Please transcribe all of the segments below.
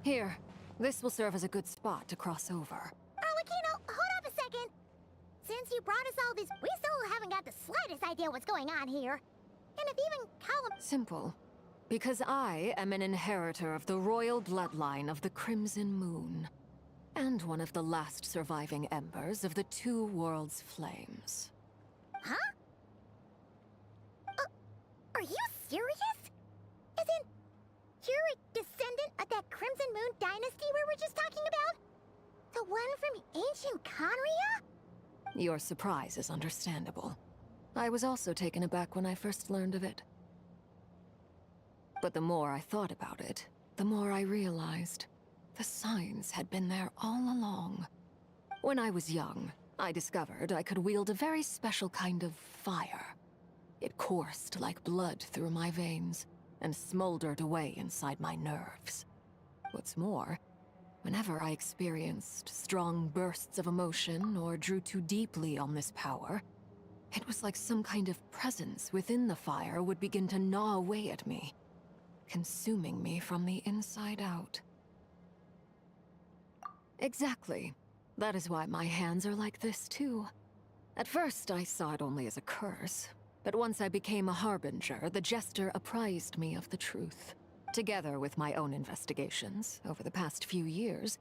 Here, this will serve as a good spot to cross over. Arlecchino, hold up a second! Since you brought us all this, we still haven't got the slightest idea what's going on here. And if even Callum... Simple. Because I am an inheritor of the royal bloodline of the Crimson Moon. And one of the last surviving embers of the Two Worlds' flames. Huh? Are you serious? As in, you're a descendant of that Crimson Moon dynasty we were just talking about? The one from ancient Khaenri'ah? Your surprise is understandable. I was also taken aback when I first learned of it. But the more I thought about it, the more I realized the signs had been there all along. When I was young, I discovered I could wield a very special kind of fire. It coursed like blood through my veins and smoldered away inside my nerves. What's more, whenever I experienced strong bursts of emotion or drew too deeply on this power, it was like some kind of presence within the fire would begin to gnaw away at me, consuming me from the inside out. Exactly. That is why my hands are like this, too. At first, I saw it only as a curse, but once I became a harbinger, the Jester apprised me of the truth. Together with my own investigations, over the past few years,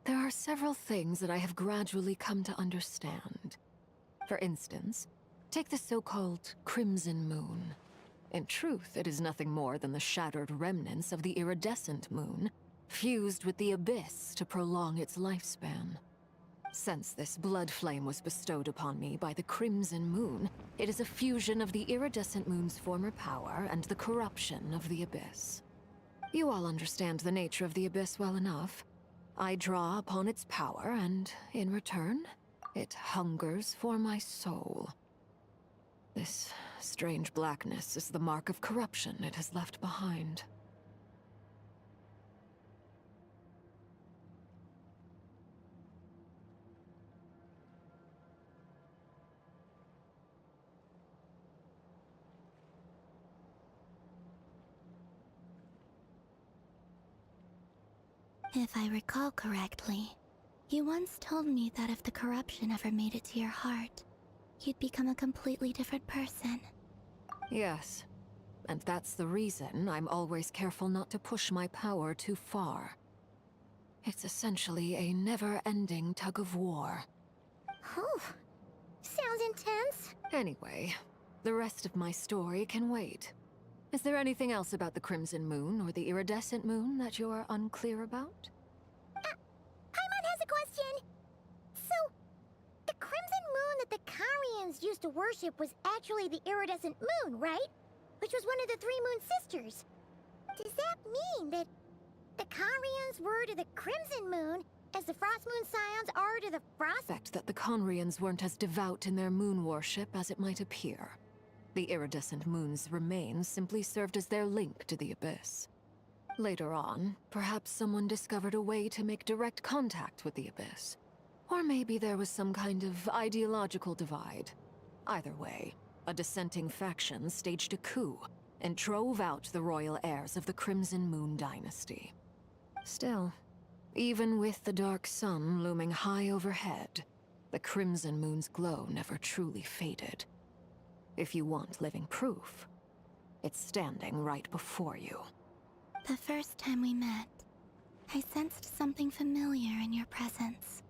there are several things that I have gradually come to understand. For instance, take the so-called Crimson Moon. In truth, it is nothing more than the shattered remnants of the iridescent moon, fused with the Abyss to prolong its lifespan. Since this blood flame was bestowed upon me by the Crimson Moon, it is a fusion of the iridescent moon's former power and the corruption of the Abyss. You all understand the nature of the Abyss well enough. I draw upon its power, and in return, it hungers for my soul. This strange blackness is the mark of corruption it has left behind. If I recall correctly, you once told me that if the corruption ever made it to your heart, you'd become a completely different person. Yes. And that's the reason I'm always careful not to push my power too far. It's essentially a never-ending tug-of-war. Oh, sounds intense. Anyway, the rest of my story can wait. Is there anything else about the Crimson Moon or the Iridescent Moon that you're unclear about? Paimon has a question. So, the crimson moon that the Karians used to worship was actually the iridescent moon, right? Which was one of the three moon sisters. Does that mean that the Karians were to the crimson moon as the frost moon scions are to the frost? Fact that the Conrians weren't as devout in their moon worship as it might appear. The iridescent moon's remains simply served as their link to the Abyss. Later on, perhaps someone discovered a way to make direct contact with the Abyss. Or maybe there was some kind of ideological divide. Either way, a dissenting faction staged a coup and drove out the royal heirs of the Crimson Moon dynasty. Still, even with the dark sun looming high overhead, the Crimson Moon's glow never truly faded. If you want living proof, it's standing right before you. The first time we met, I sensed something familiar in your presence.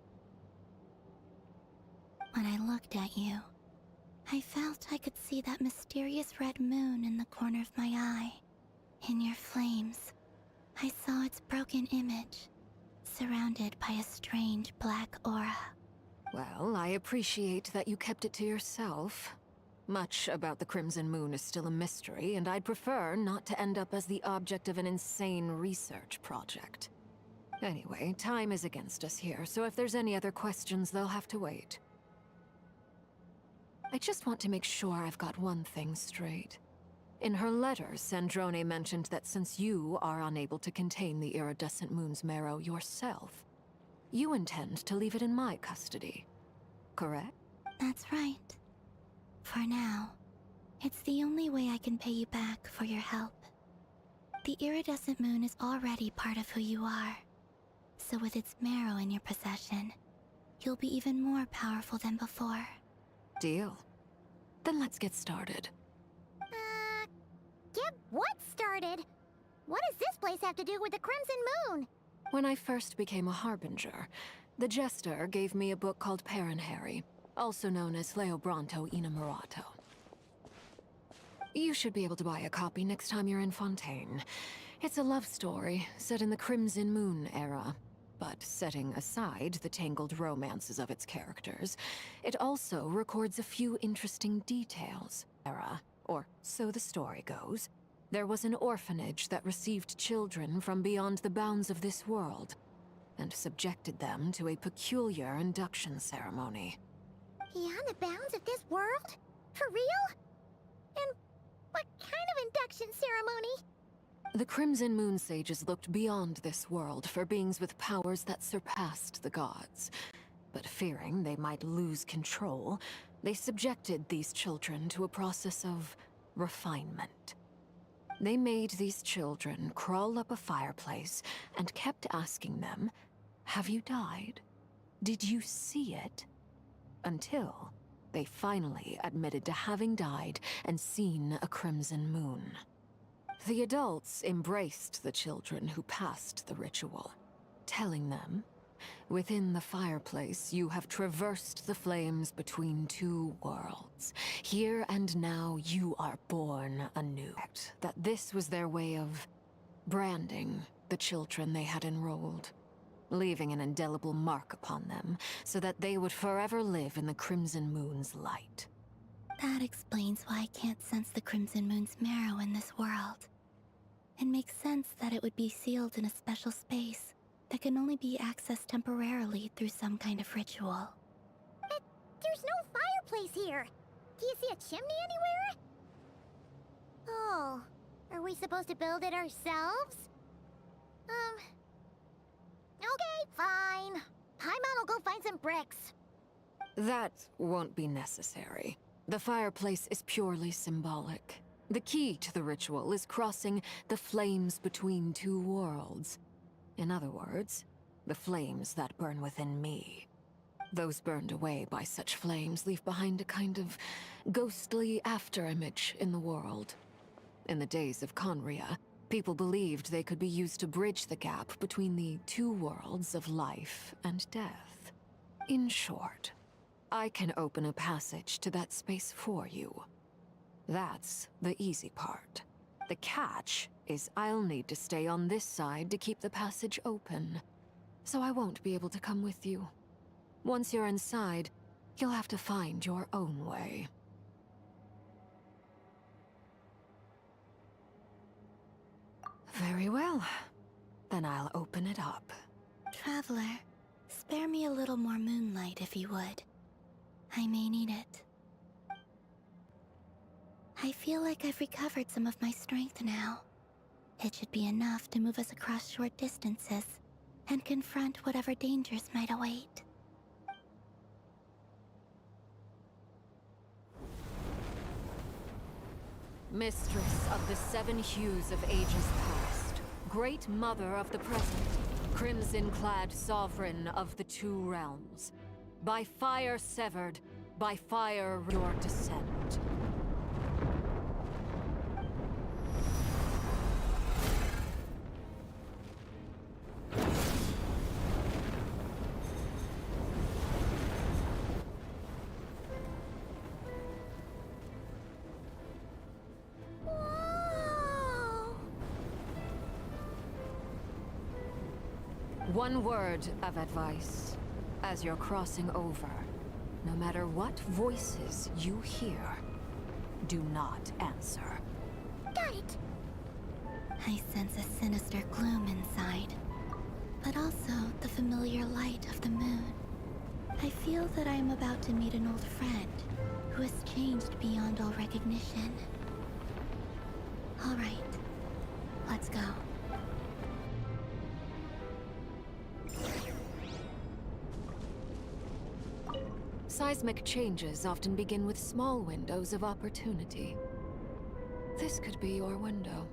When I looked at you, I felt I could see that mysterious red moon in the corner of my eye. In your flames, I saw its broken image, surrounded by a strange black aura. Well, I appreciate that you kept it to yourself. Much about the Crimson Moon is still a mystery, and I'd prefer not to end up as the object of an insane research project. Anyway, time is against us here, so if there's any other questions, they'll have to wait. I just want to make sure I've got one thing straight. In her letter, Sandrone mentioned that since you are unable to contain the iridescent moon's marrow yourself, you intend to leave it in my custody. Correct? That's right. For now, it's the only way I can pay you back for your help. The iridescent moon is already part of who you are, so with its marrow in your possession, you'll be even more powerful than before. Deal. Then let's get started. Get what started? What does this place have to do with the crimson moon? When I first became a Harbinger, the Jester gave me a book called Paranhari, also known as Leobranto Innamorato. You should be able to buy a copy next time you're in Fontaine. It's a love story set in the Crimson Moon era. But setting aside the tangled romances of its characters, it also records a few interesting details. Or so the story goes. There was an orphanage that received children from beyond the bounds of this world, and subjected them to a peculiar induction ceremony. Beyond the bounds of this world? For real? And what kind of induction ceremony? The Crimson Moon sages looked beyond this world for beings with powers that surpassed the gods. But fearing they might lose control, they subjected these children to a process of refinement. They made these children crawl up a fireplace and kept asking them, "Have you died? Did you see it?" Until they finally admitted to having died and seen a crimson moon. The adults embraced the children who passed the ritual, telling them, "Within the fireplace, you have traversed the flames between two worlds. Here and now, you are born anew." That this was their way of branding the children they had enrolled, leaving an indelible mark upon them so that they would forever live in the Crimson Moon's light. That explains why I can't sense the Crimson Moon's marrow in this world. It makes sense that it would be sealed in a special space that can only be accessed temporarily through some kind of ritual. But there's no fireplace here. Do you see a chimney anywhere? Oh, are we supposed to build it ourselves? Okay, fine. Paimon will go find some bricks. That won't be necessary. The fireplace is purely symbolic. The key to the ritual is crossing the flames between two worlds. In other words, the flames that burn within me. Those burned away by such flames leave behind a kind of ghostly afterimage in the world. In the days of Conria, people believed they could be used to bridge the gap between the two worlds of life and death. In short, I can open a passage to that space for you. That's the easy part. The catch is I'll need to stay on this side to keep the passage open, so I won't be able to come with you. Once you're inside, you'll have to find your own way. Very well. Then I'll open it up. Traveler, spare me a little more moonlight if you would. I may need it. I feel like I've recovered some of my strength now. It should be enough to move us across short distances and confront whatever dangers might await. Mistress of the seven hues of ages past, great mother of the present, crimson-clad sovereign of the two realms, by fire severed, by fire your descent. One word of advice. As you're crossing over, no matter what voices you hear, do not answer. Got it. I sense a sinister gloom inside, but also the familiar light of the moon. I feel that I am about to meet an old friend who has changed beyond all recognition. All right, let's go. Seismic changes often begin with small windows of opportunity. This could be your window.